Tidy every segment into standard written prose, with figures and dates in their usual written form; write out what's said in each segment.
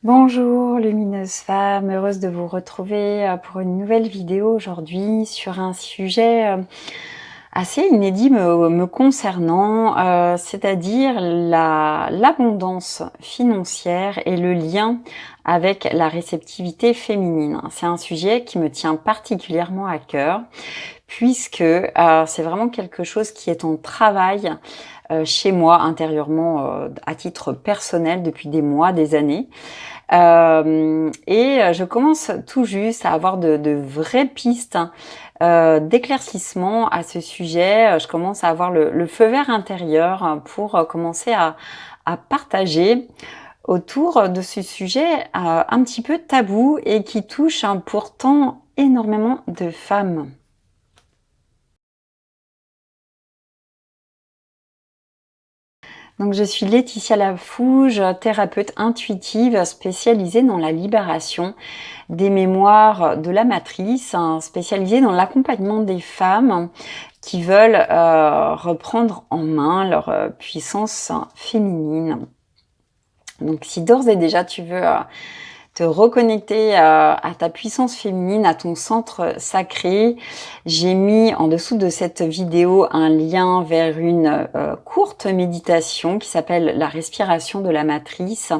Bonjour lumineuse femme, heureuse de vous retrouver pour une nouvelle vidéo aujourd'hui sur un sujet assez inédit me concernant, c'est-à-dire l'abondance financière et le lien avec la réceptivité féminine. C'est un sujet qui me tient particulièrement à cœur puisque c'est vraiment quelque chose qui est en travail chez moi intérieurement à titre personnel depuis des mois, des années. Je commence tout juste à avoir de vraies pistes d'éclaircissement à ce sujet. Je commence à avoir le feu vert intérieur pour commencer à partager autour de ce sujet un petit peu tabou et qui touche pourtant énormément de femmes. Donc, je suis Laetitia Lafouge, thérapeute intuitive spécialisée dans la libération des mémoires de la matrice, spécialisée dans l'accompagnement des femmes qui veulent reprendre en main leur puissance féminine. Donc, si d'ores et déjà tu veux te reconnecter à ta puissance féminine, à ton centre sacré, j'ai mis en dessous de cette vidéo un lien vers une courte méditation qui s'appelle la respiration de la matrice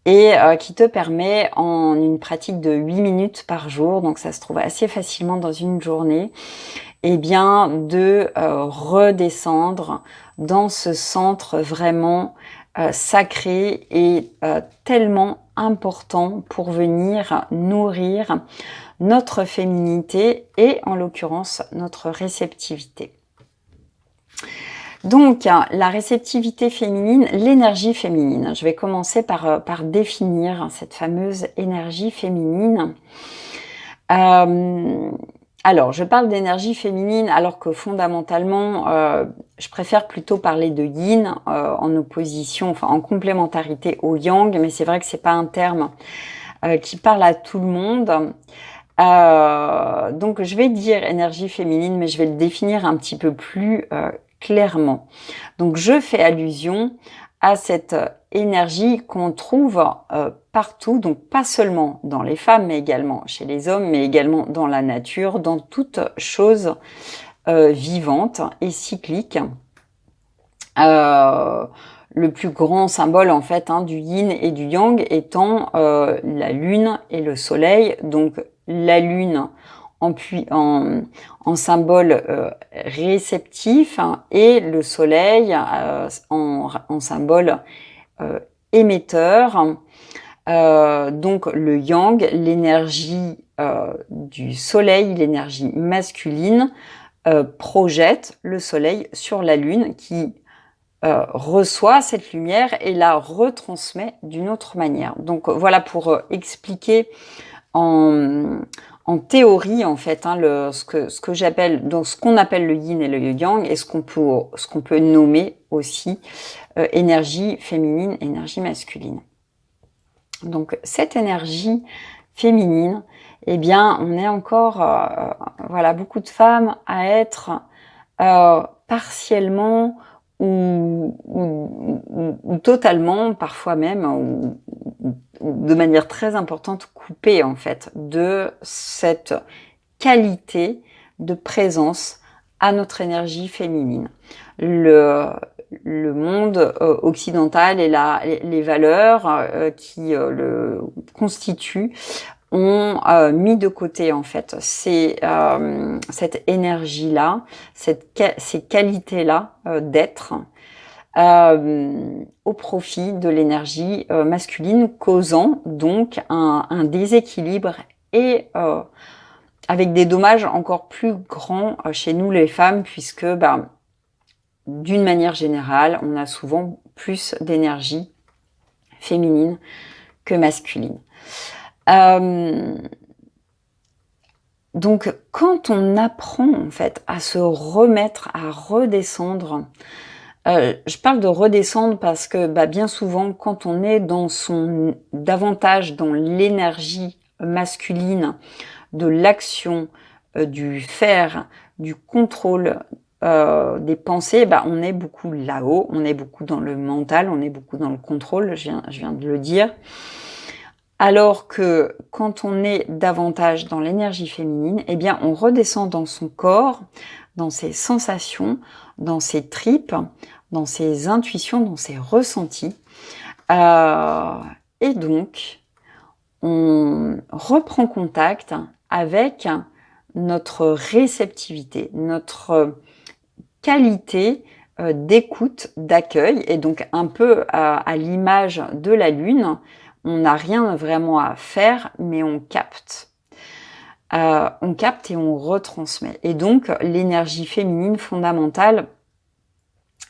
et qui te permet en une pratique de 8 minutes par jour, donc ça se trouve assez facilement dans une journée, et bien de redescendre dans ce centre vraiment sacré et tellement important pour venir nourrir notre féminité et en l'occurrence notre réceptivité. Donc la réceptivité féminine, l'énergie féminine. Je vais commencer par définir cette fameuse énergie féminine. Alors, je parle d'énergie féminine alors que fondamentalement, je préfère plutôt parler de yin en opposition, enfin en complémentarité au yang, mais c'est vrai que c'est pas un terme qui parle à tout le monde. Donc, je vais dire énergie féminine, mais je vais le définir un petit peu plus clairement. Donc, je fais allusion à cette énergie qu'on trouve partout, donc pas seulement dans les femmes, mais également chez les hommes, mais également dans la nature, dans toute chose vivante et cyclique. Le plus grand symbole en fait du yin et du yang étant la lune et le soleil. Donc la lune en symbole réceptif et le soleil en symbole émetteur. Donc le yang, l'énergie du soleil, l'énergie masculine, projette le soleil sur la lune qui reçoit cette lumière et la retransmet d'une autre manière. Donc voilà pour expliquer en théorie en fait ce que j'appelle donc ce qu'on appelle le yin et le yang et ce qu'on peut nommer aussi énergie féminine, énergie masculine. Donc cette énergie féminine, eh bien on est encore voilà beaucoup de femmes à être partiellement ou totalement, parfois même, ou de manière très importante, coupée en fait de cette qualité de présence à notre énergie féminine. Le monde occidental et les valeurs qui le constituent ont mis de côté en fait cette énergie-là, ces qualités-là d'être au profit de l'énergie masculine, causant donc un déséquilibre et avec des dommages encore plus grands chez nous les femmes, puisque d'une manière générale, on a souvent plus d'énergie féminine que masculine. Donc, quand on apprend en fait à se remettre, à redescendre, je parle de redescendre parce que bien souvent, quand on est davantage dans l'énergie masculine, de l'action, du faire, du contrôle des pensées, on est beaucoup là-haut, on est beaucoup dans le mental, on est beaucoup dans le contrôle, je viens de le dire. Alors que quand on est davantage dans l'énergie féminine, eh bien, on redescend dans son corps, dans ses sensations, dans ses tripes, dans ses intuitions, dans ses ressentis. Euh, et donc, on reprend contact avec notre réceptivité, notre qualité d'écoute, d'accueil, et donc un peu à l'image de la Lune, on n'a rien vraiment à faire, mais on capte. On capte et on retransmet. Et donc, l'énergie féminine fondamentale,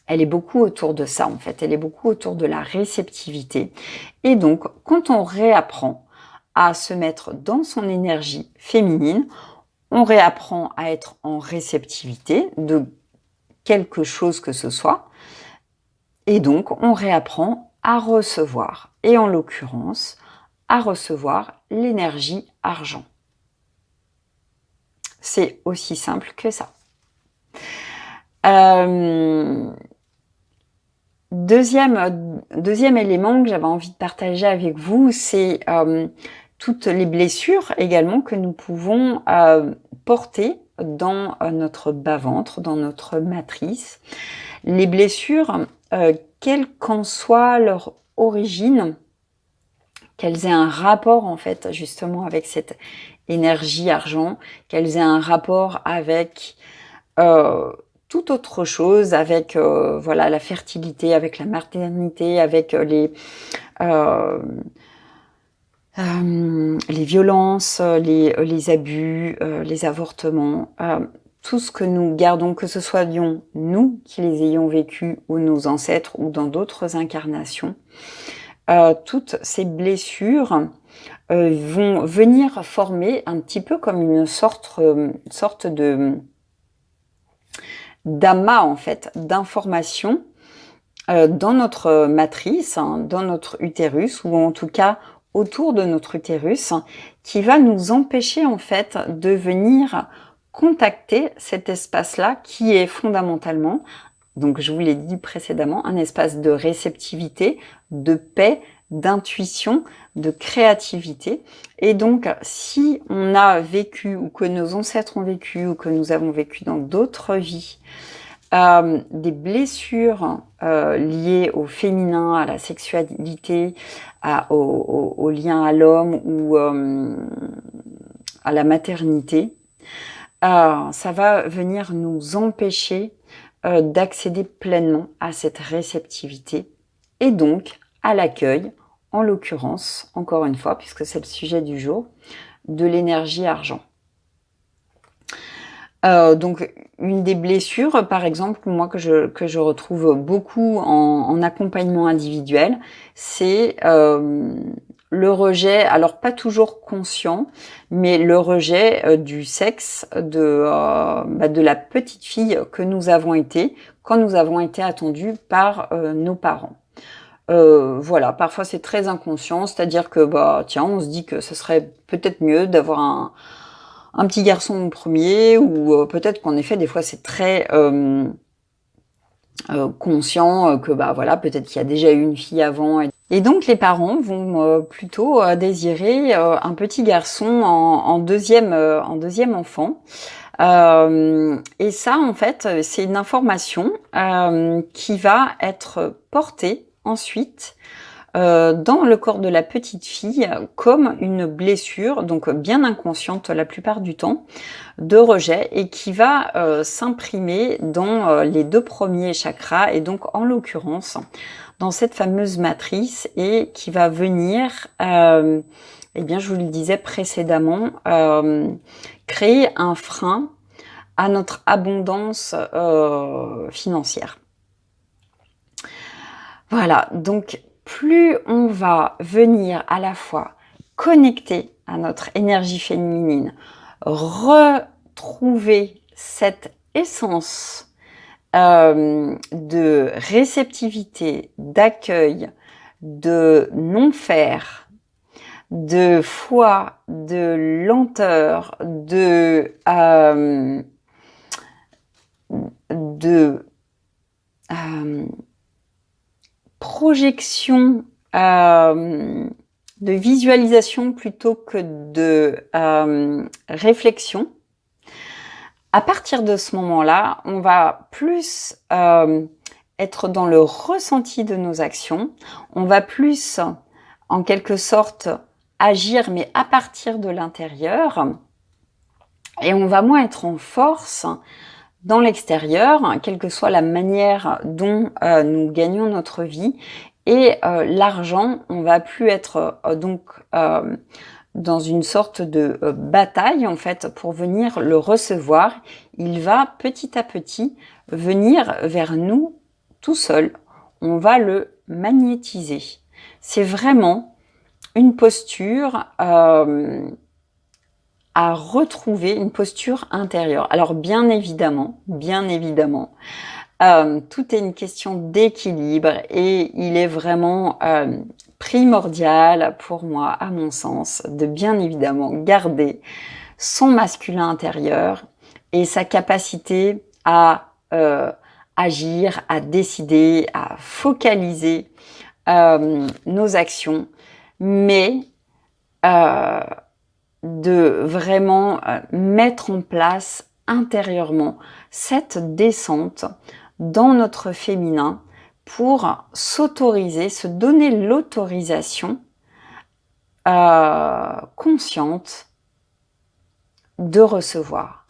elle est beaucoup autour de ça, en fait. Elle est beaucoup autour de la réceptivité. Et donc, quand on réapprend à se mettre dans son énergie féminine, on réapprend à être en réceptivité de quelque chose que ce soit. Et donc, on réapprend à recevoir. Et en l'occurrence, à recevoir l'énergie argent. C'est aussi simple que ça. Deuxième élément que j'avais envie de partager avec vous, c'est toutes les blessures également que nous pouvons porter dans notre bas-ventre, dans notre matrice. Les blessures, quelle qu'en soit leur origine, qu'elles aient un rapport en fait justement avec cette énergie argent, qu'elles aient un rapport avec toute autre chose, avec voilà la fertilité, avec la maternité, avec les violences, les abus, les avortements, tout ce que nous gardons, que ce soit nous qui les ayons vécus ou nos ancêtres ou dans d'autres incarnations, toutes ces blessures vont venir former un petit peu comme une sorte de d'amas en fait d'informations dans notre matrice, dans notre utérus, ou en tout cas autour de notre utérus, qui va nous empêcher en fait de venir contacter cet espace-là qui est fondamentalement, donc je vous l'ai dit précédemment, un espace de réceptivité, de paix, d'intuition, de créativité. Et donc, si on a vécu, ou que nos ancêtres ont vécu, ou que nous avons vécu dans d'autres vies, des blessures liées au féminin, à la sexualité, au lien à l'homme ou à la maternité, ça va venir nous empêcher d'accéder pleinement à cette réceptivité et donc à l'accueil, en l'occurrence, encore une fois, puisque c'est le sujet du jour, de l'énergie argent. Donc une des blessures, par exemple, moi que je retrouve beaucoup en accompagnement individuel, c'est le rejet, alors pas toujours conscient, mais le rejet du sexe de la petite fille que nous avons été quand nous avons été attendus par nos parents. Voilà, parfois c'est très inconscient, c'est-à-dire que tiens, on se dit que ce serait peut-être mieux d'avoir un petit garçon au premier, ou peut-être qu'en effet des fois c'est très conscient que voilà, peut-être qu'il y a déjà eu une fille avant, et donc les parents vont plutôt désirer un petit garçon en deuxième enfant. Et ça en fait c'est une information qui va être portée ensuite dans le corps de la petite fille comme une blessure, donc bien inconsciente la plupart du temps, de rejet, et qui va s'imprimer dans les 2 premiers chakras, et donc en l'occurrence dans cette fameuse matrice, et qui va venir, eh bien je vous le disais précédemment, créer un frein à notre abondance financière. Voilà, donc plus on va venir à la fois connecter à notre énergie féminine, retrouver cette essence de réceptivité, d'accueil, de non-faire, de foi, de lenteur, de projection de visualisation plutôt que de réflexion. À partir de ce moment-là, on va plus être dans le ressenti de nos actions. On va plus, en quelque sorte, agir, mais à partir de l'intérieur. Et on va moins être en force dans l'extérieur, quelle que soit la manière dont nous gagnons notre vie. Et l'argent, on va plus être dans une sorte de bataille en fait pour venir le recevoir. Il va petit à petit venir vers nous tout seul. On va le magnétiser. C'est vraiment une posture à retrouver, une posture intérieure. Alors bien évidemment, tout est une question d'équilibre et il est vraiment primordial pour moi, à mon sens, de bien évidemment garder son masculin intérieur et sa capacité à agir, à décider, à focaliser nos actions, mais de vraiment mettre en place intérieurement cette descente dans notre féminin pour s'autoriser, se donner l'autorisation consciente de recevoir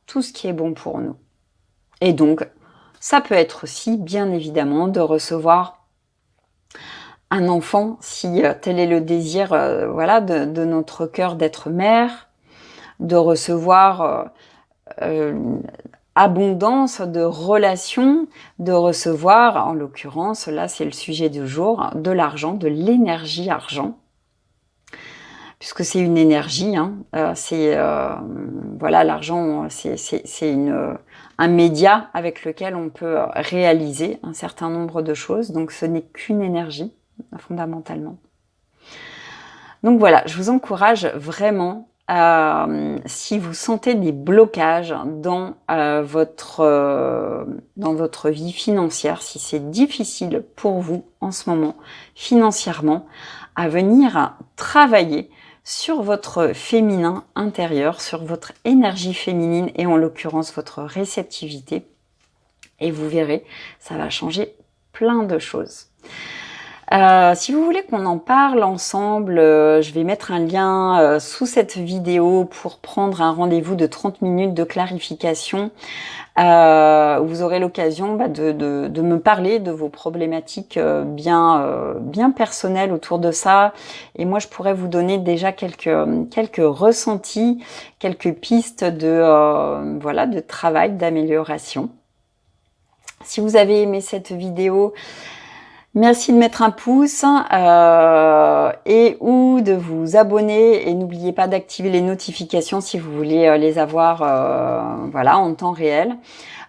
tout ce qui est bon pour nous. Et donc, ça peut être aussi, bien évidemment, de recevoir un enfant, si tel est le désir de notre cœur d'être mère, de recevoir abondance de relations, de recevoir, en l'occurrence, là c'est le sujet du jour, de l'argent, de l'énergie argent, puisque c'est une énergie, l'argent c'est un média avec lequel on peut réaliser un certain nombre de choses, donc ce n'est qu'une énergie, fondamentalement. Donc voilà, je vous encourage vraiment, si vous sentez des blocages dans votre vie financière, si c'est difficile pour vous en ce moment financièrement, à venir travailler sur votre féminin intérieur, sur votre énergie féminine et en l'occurrence votre réceptivité. Et vous verrez, ça va changer plein de choses. Si vous voulez qu'on en parle ensemble, je vais mettre un lien sous cette vidéo pour prendre un rendez-vous de 30 minutes de clarification. Vous aurez l'occasion de me parler de vos problématiques bien personnelles autour de ça. Et moi, je pourrais vous donner déjà quelques ressentis, quelques pistes de travail, d'amélioration. Si vous avez aimé cette vidéo, merci de mettre un pouce et ou de vous abonner et n'oubliez pas d'activer les notifications si vous voulez les avoir en temps réel.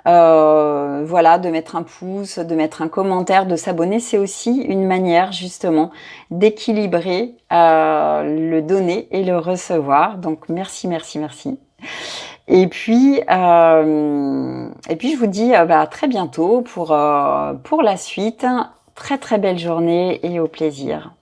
De mettre un pouce, de mettre un commentaire, de s'abonner, c'est aussi une manière justement d'équilibrer le donner et le recevoir. Donc merci. Et puis je vous dis à très bientôt pour la suite. Très belle journée et au plaisir.